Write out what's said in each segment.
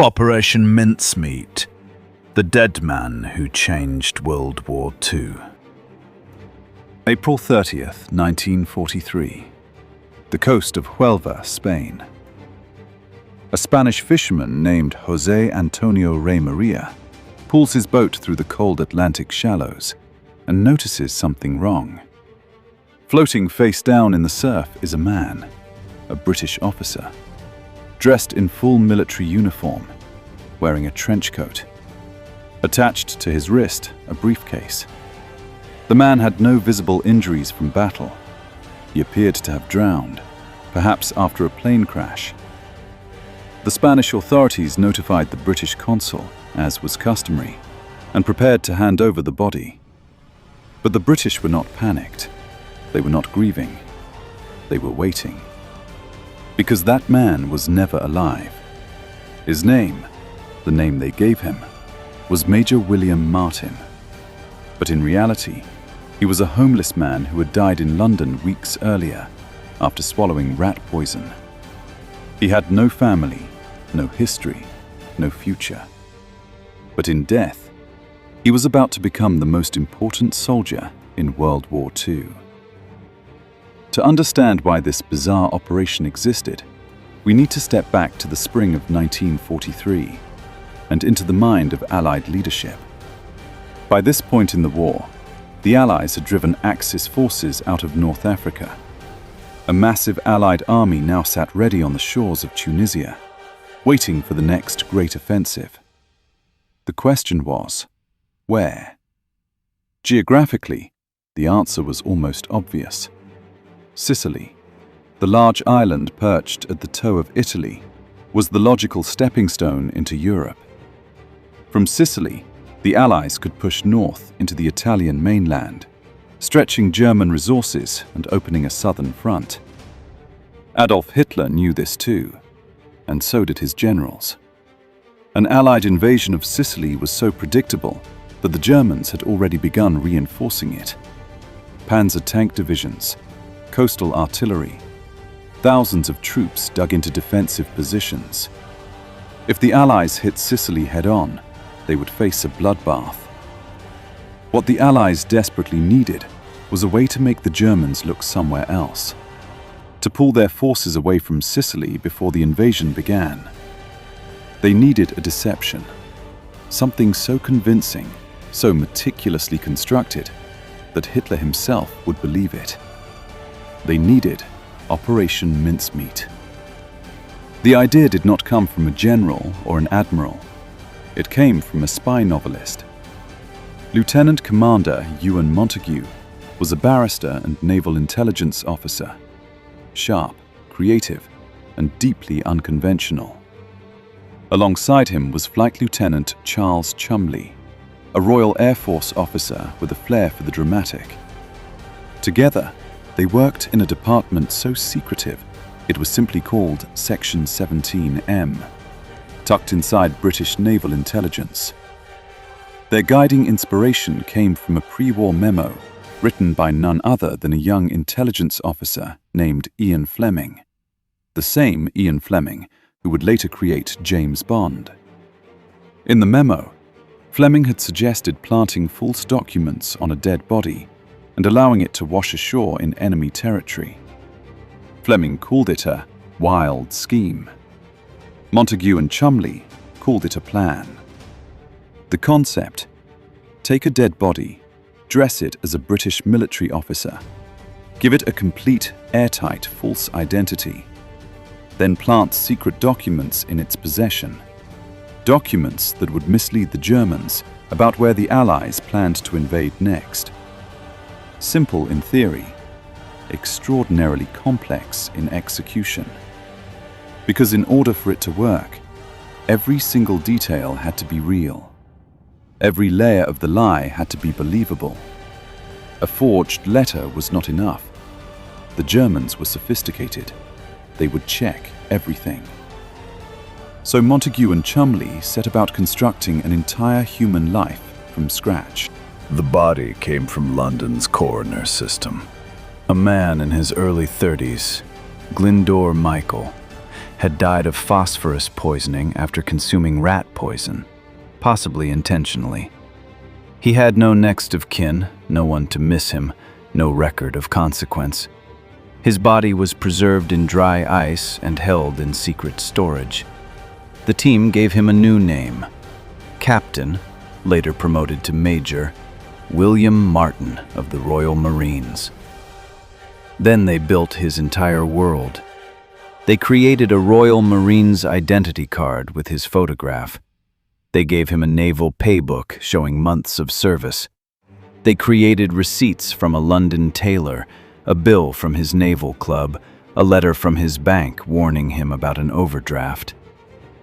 Operation Mincemeat, the dead man who changed World War II. April 30th, 1943. The coast of Huelva, Spain. A Spanish fisherman named José Antonio Rey Maria pulls his boat through the cold Atlantic shallows and notices something wrong. Floating face down in the surf is a man, a British officer, dressed in full military uniform, wearing a trench coat. Attached to his wrist, a briefcase. The man had no visible injuries from battle. He appeared to have drowned, perhaps after a plane crash. The Spanish authorities notified the British consul, as was customary, and prepared to hand over the body. But the British were not panicked. They were not grieving. They were waiting. Because that man was never alive. His name, the name they gave him, was Major William Martin. But in reality, he was a homeless man who had died in London weeks earlier after swallowing rat poison. He had no family, no history, no future. But in death, he was about to become the most important soldier in World War II. To understand why this bizarre operation existed, we need to step back to the spring of 1943 and into the mind of Allied leadership. By this point in the war, the Allies had driven Axis forces out of North Africa. A massive Allied army now sat ready on the shores of Tunisia, waiting for the next great offensive. The question was, where? Geographically, the answer was almost obvious. Sicily, the large island perched at the toe of Italy, was the logical stepping stone into Europe. From Sicily, the Allies could push north into the Italian mainland, stretching German resources and opening a southern front. Adolf Hitler knew this too, and so did his generals. An Allied invasion of Sicily was so predictable that the Germans had already begun reinforcing it. Panzer tank divisions, coastal artillery, thousands of troops dug into defensive positions. If the Allies hit Sicily head-on, they would face a bloodbath. What the Allies desperately needed was a way to make the Germans look somewhere else, to pull their forces away from Sicily before the invasion began. They needed a deception, something so convincing, so meticulously constructed, that Hitler himself would believe it. They needed Operation Mincemeat. The idea did not come from a general or an admiral. It came from a spy novelist. Lieutenant Commander Ewan Montague was a barrister and naval intelligence officer, sharp, creative, and deeply unconventional. Alongside him was Flight Lieutenant Charles Cholmondeley, a Royal Air Force officer with a flair for the dramatic. Together, they worked in a department so secretive it was simply called Section 17M, tucked inside British naval intelligence. Their guiding inspiration came from a pre-war memo written by none other than a young intelligence officer named Ian Fleming, the same Ian Fleming who would later create James Bond. In the memo, Fleming had suggested planting false documents on a dead body and allowing it to wash ashore in enemy territory. Fleming called it a wild scheme. Montague and Cholmondeley called it a plan. The concept: take a dead body, dress it as a British military officer, give it a complete, airtight false identity, then plant secret documents in its possession. Documents that would mislead the Germans about where the Allies planned to invade next. Simple in theory, extraordinarily complex in execution. Because in order for it to work, every single detail had to be real. Every layer of the lie had to be believable. A forged letter was not enough. The Germans were sophisticated. They would check everything. So Montague and Cholmondeley set about constructing an entire human life from scratch. The body came from London's coroner system. A man in his early 30s, Glyndor Michael. had died of phosphorus poisoning after consuming rat poison, possibly intentionally. He had no next of kin, no one to miss him, no record of consequence. His body was preserved in dry ice and held in secret storage. The team gave him a new name, Captain, later promoted to Major, William Martin of the Royal Marines. Then they built his entire world. They created a Royal Marines identity card with his photograph. They gave him a naval paybook showing months of service. They created receipts from a London tailor, a bill from his naval club, a letter from his bank warning him about an overdraft.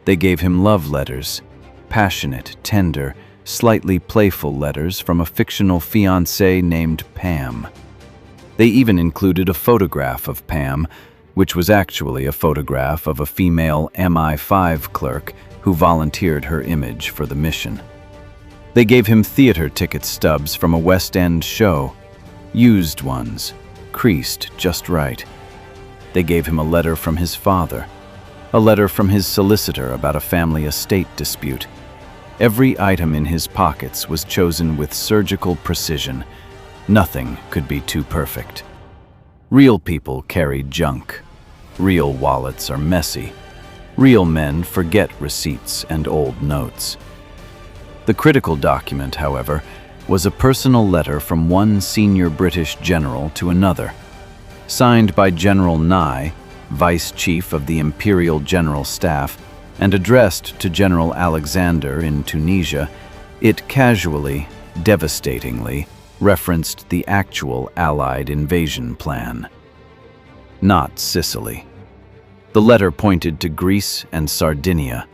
They gave him love letters, passionate, tender, slightly playful letters from a fictional fiancée named Pam. They even included a photograph of Pam, which was actually a photograph of a female MI5 clerk who volunteered her image for the mission. They gave him theater ticket stubs from a West End show, used ones, creased just right. They gave him a letter from his father, a letter from his solicitor about a family estate dispute. Every item in his pockets was chosen with surgical precision. Nothing could be too perfect. Real people carry junk. Real wallets are messy. Real men forget receipts and old notes. The critical document, however, was a personal letter from one senior British general to another. Signed by General Nye, Vice Chief of the Imperial General Staff, and addressed to General Alexander in Tunisia, it casually, devastatingly, referenced the actual Allied invasion plan. Not Sicily. The letter pointed to Greece and Sardinia.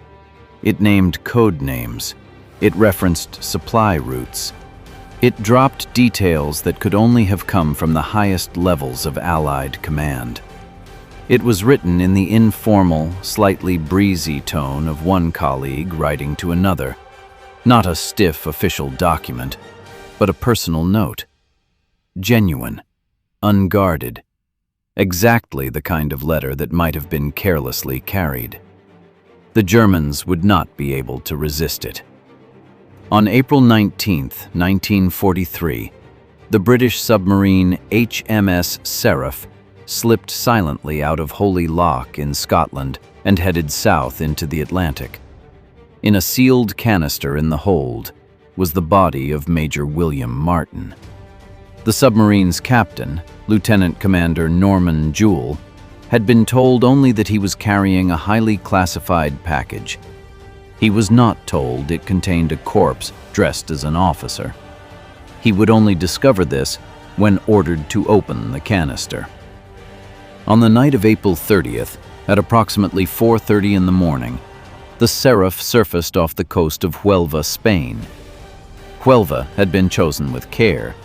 It named code names. It referenced supply routes. It dropped details that could only have come from the highest levels of Allied command. It was written in the informal, slightly breezy tone of one colleague writing to another. Not a stiff official document, but a personal note. Genuine, unguarded. Exactly the kind of letter that might have been carelessly carried. The Germans would not be able to resist it. On April 19, 1943, the British submarine HMS Seraph slipped silently out of Holy Loch in Scotland and headed south into the Atlantic. In a sealed canister in the hold was the body of Major William Martin. The submarine's captain, Lieutenant Commander Norman Jewell, had been told only that he was carrying a highly classified package. He was not told it contained a corpse dressed as an officer. He would only discover this when ordered to open the canister. On the night of April 30th, at approximately 4:30 in the morning, the Seraph surfaced off the coast of Huelva, Spain. Huelva had been chosen with care.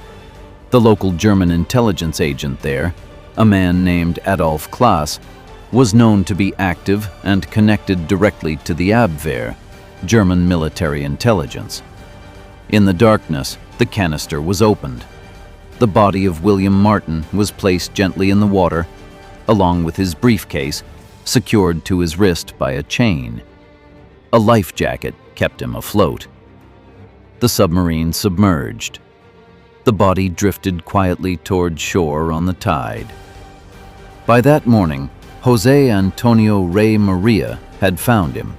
The local German intelligence agent there, a man named Adolf Klaas, was known to be active and connected directly to the Abwehr, German military intelligence. In the darkness, the canister was opened. The body of William Martin was placed gently in the water, along with his briefcase, secured to his wrist by a chain. A life jacket kept him afloat. The submarine submerged. The body drifted quietly toward shore on the tide. By that morning, José Antonio Rey Maria had found him.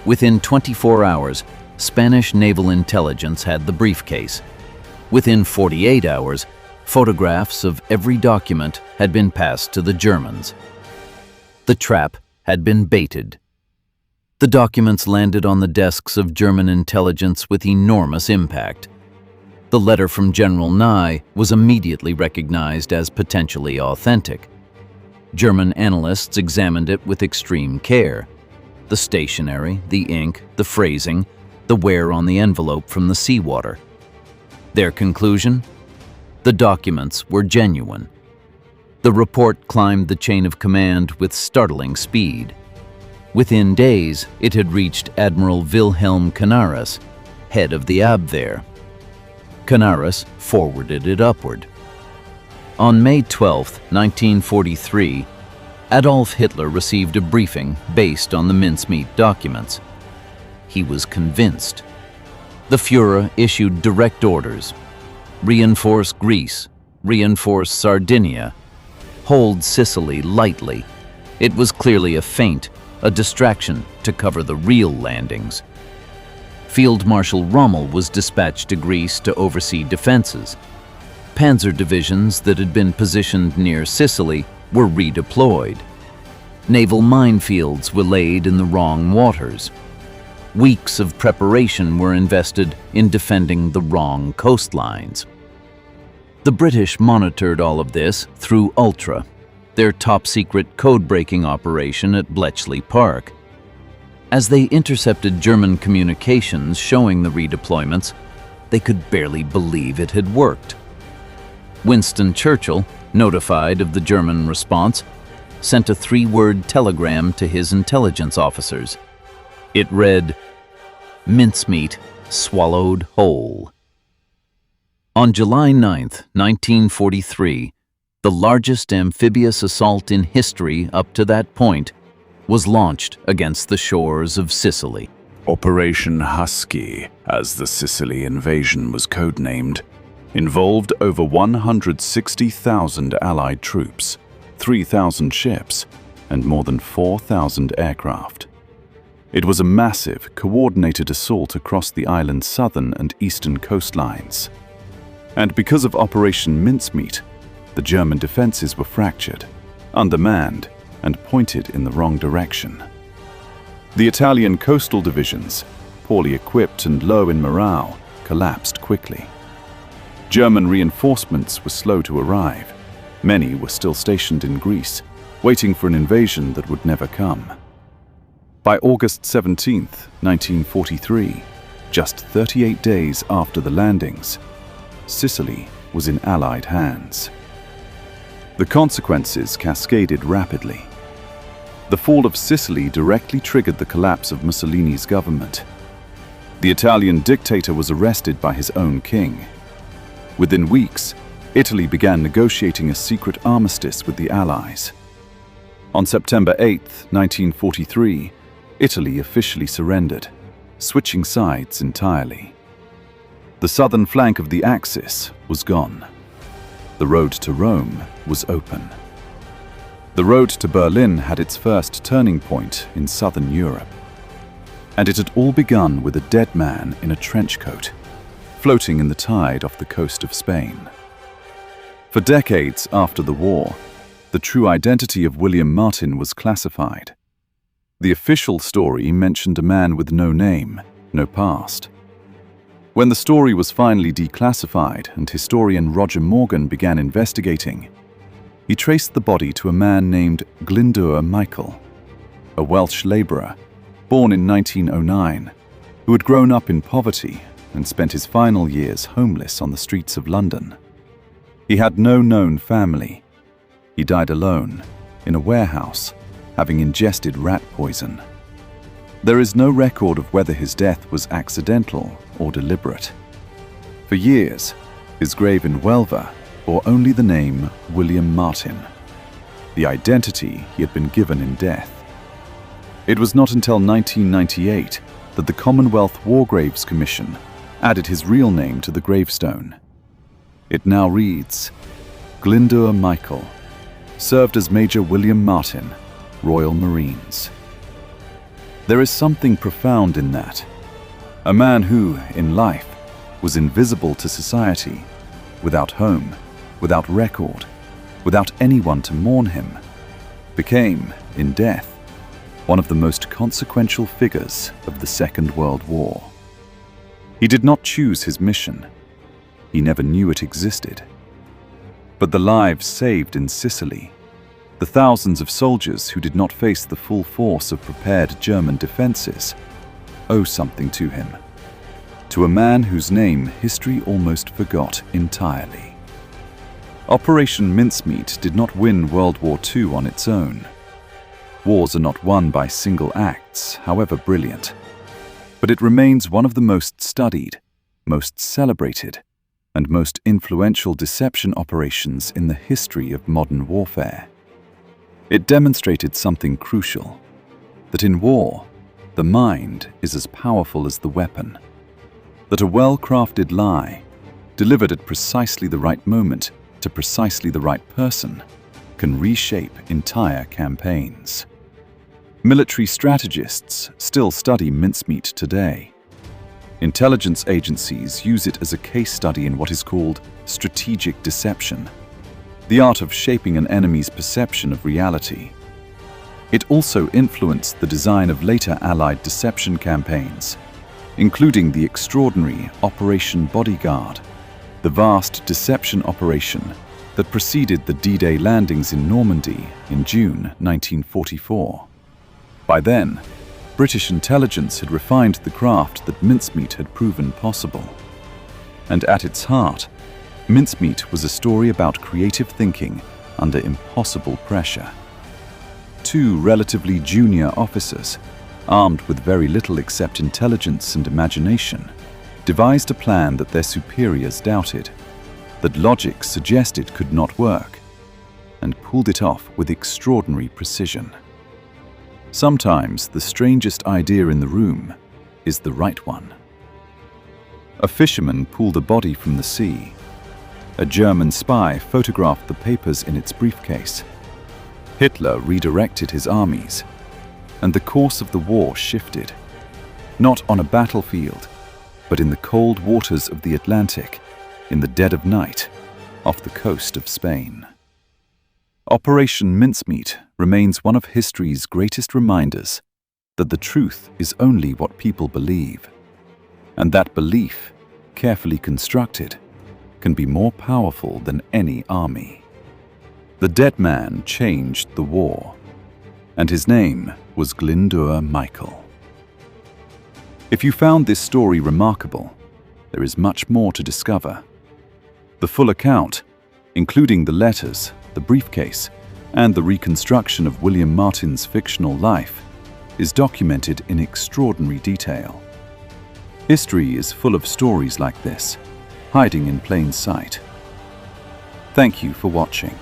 Within 24 hours, Spanish naval intelligence had the briefcase. Within 48 hours, photographs of every document had been passed to the Germans. The trap had been baited. The documents landed on the desks of German intelligence with enormous impact. The letter from General Nye was immediately recognized as potentially authentic. German analysts examined it with extreme care. The stationery, the ink, the phrasing, the wear on the envelope from the seawater. Their conclusion? The documents were genuine. The report climbed the chain of command with startling speed. Within days, it had reached Admiral Wilhelm Canaris, head of the Abwehr. Canaris forwarded it upward. On May 12, 1943, Adolf Hitler received a briefing based on the mincemeat documents. He was convinced. The Führer issued direct orders: reinforce Greece, reinforce Sardinia, hold Sicily lightly. It was clearly a feint, a distraction to cover the real landings. Field Marshal Rommel was dispatched to Greece to oversee defenses. Panzer divisions that had been positioned near Sicily were redeployed. Naval minefields were laid in the wrong waters. Weeks of preparation were invested in defending the wrong coastlines. The British monitored all of this through Ultra, their top-secret code-breaking operation at Bletchley Park. As they intercepted German communications showing the redeployments, they could barely believe it had worked. Winston Churchill, notified of the German response, sent a 3-word telegram to his intelligence officers. It read, "Mincemeat swallowed whole." On July 9, 1943, the largest amphibious assault in history up to that point was launched against the shores of Sicily. Operation Husky, as the Sicily invasion was codenamed, involved over 160,000 Allied troops, 3,000 ships, and more than 4,000 aircraft. It was a massive, coordinated assault across the island's southern and eastern coastlines. And because of Operation Mincemeat, the German defenses were fractured, undermanned, and pointed in the wrong direction. The Italian coastal divisions, poorly equipped and low in morale, collapsed quickly. German reinforcements were slow to arrive. Many were still stationed in Greece, waiting for an invasion that would never come. By August 17, 1943, just 38 days after the landings, Sicily was in Allied hands. The consequences cascaded rapidly. The fall of Sicily directly triggered the collapse of Mussolini's government. The Italian dictator was arrested by his own king. Within weeks, Italy began negotiating a secret armistice with the Allies. On September 8, 1943, Italy officially surrendered, switching sides entirely. The southern flank of the Axis was gone. The road to Rome was open. The road to Berlin had its first turning point in southern Europe. And it had all begun with a dead man in a trench coat, floating in the tide off the coast of Spain. For decades after the war, the true identity of William Martin was classified. The official story mentioned a man with no name, no past. When the story was finally declassified and historian Roger Morgan began investigating, he traced the body to a man named Glyndŵr Michael, a Welsh labourer born in 1909, who had grown up in poverty and spent his final years homeless on the streets of London. He had no known family. He died alone, in a warehouse, having ingested rat poison. There is no record of whether his death was accidental or deliberate. For years, his grave in Huelva bore only the name William Martin, the identity he had been given in death. It was not until 1998 that the Commonwealth War Graves Commission added his real name to the gravestone. It now reads, Glyndŵr Michael, served as Major William Martin, Royal Marines. There is something profound in that. A man who, in life, was invisible to society, without home, without record, without anyone to mourn him, became, in death, one of the most consequential figures of the Second World War. He did not choose his mission. He never knew it existed. But the lives saved in Sicily, the thousands of soldiers who did not face the full force of prepared German defenses, owe something to him, to a man whose name history almost forgot entirely. Operation Mincemeat did not win World War II on its own. Wars are not won by single acts, however brilliant. But it remains one of the most studied, most celebrated, and most influential deception operations in the history of modern warfare. It demonstrated something crucial, that in war, the mind is as powerful as the weapon, that a well-crafted lie, delivered at precisely the right moment to precisely the right person, can reshape entire campaigns. Military strategists still study mincemeat today. Intelligence agencies use it as a case study in what is called strategic deception, the art of shaping an enemy's perception of reality. It also influenced the design of later Allied deception campaigns, including the extraordinary Operation Bodyguard, the vast deception operation that preceded the D-Day landings in Normandy in June 1944. By then, British intelligence had refined the craft that mincemeat had proven possible. And at its heart, mincemeat was a story about creative thinking under impossible pressure. Two relatively junior officers, armed with very little except intelligence and imagination, devised a plan that their superiors doubted, that logic suggested could not work, and pulled it off with extraordinary precision. Sometimes the strangest idea in the room is the right one. A fisherman pulled a body from the sea. A German spy photographed the papers in its briefcase. Hitler redirected his armies, and the course of the war shifted, not on a battlefield, but in the cold waters of the Atlantic, in the dead of night, off the coast of Spain. Operation Mincemeat remains one of history's greatest reminders that the truth is only what people believe, and that belief, carefully constructed, can be more powerful than any army. The dead man changed the war, and his name was Glyndŵr Michael. If you found this story remarkable, there is much more to discover. The full account, including the letters, the briefcase, and the reconstruction of William Martin's fictional life, is documented in extraordinary detail. History is full of stories like this, hiding in plain sight. Thank you for watching.